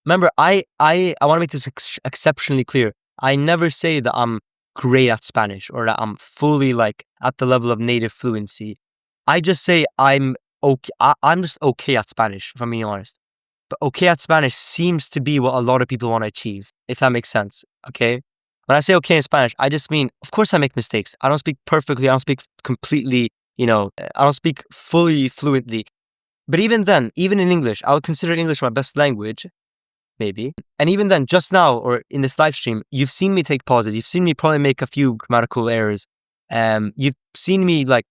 Remember, I want to make this exceptionally clear. I never say that I'm great at Spanish or that I'm fully like at the level of native fluency. I just say I'm okay. I'm just okay at Spanish, if I'm being honest. But okay at Spanish seems to be what a lot of people want to achieve, if that makes sense. Okay. When I say okay in Spanish, I just mean, of course I make mistakes. I don't speak perfectly. I don't speak completely, I don't speak fully fluently. But even then, even in English, I would consider English my best language, maybe. And even then, just now or in this live stream, you've seen me take pauses. You've seen me probably make a few grammatical errors. You've seen me like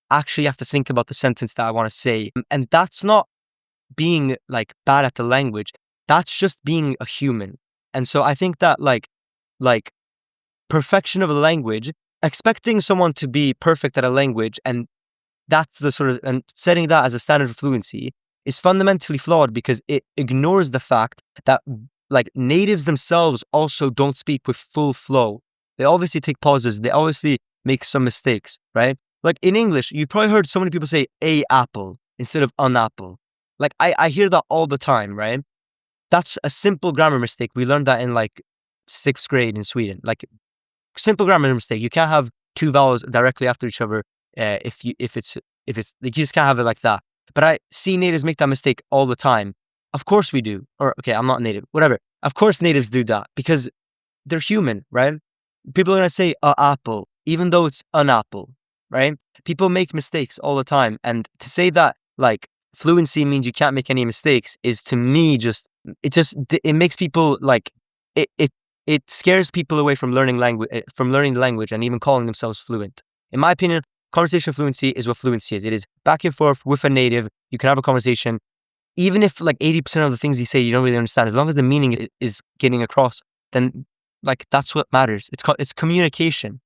actually have to think about the sentence that I want to say. And that's not being like bad at the language. That's just being a human. And so I think that like perfection of a language, expecting someone to be perfect at a language, and that's the sort of, and setting that as a standard for fluency is fundamentally flawed because it ignores the fact that like natives themselves also don't speak with full flow. They obviously take pauses. They obviously make some mistakes, right? Like in English, you've probably heard so many people say a apple instead of an apple. Like I hear that all the time, right? That's a simple grammar mistake. We learned that in like 6th grade in Sweden. Like simple grammar mistake. You can't have two vowels directly after each other if it's like you just can't have it like that. But I see natives make that mistake all the time. Of course we do. Or okay, I'm not native. Whatever. Of course natives do that because they're human, right? People are gonna say a apple, even though it's an apple, right? People make mistakes all the time, and to say that like fluency means you can't make any mistakes is to me it makes people like it scares people away from learning the language and even calling themselves fluent. In my opinion, conversational fluency is what fluency is. It is back and forth with a native. You can have a conversation, even if like 80% of the things you say you don't really understand. As long as the meaning is getting across, then like that's what matters. It's communication.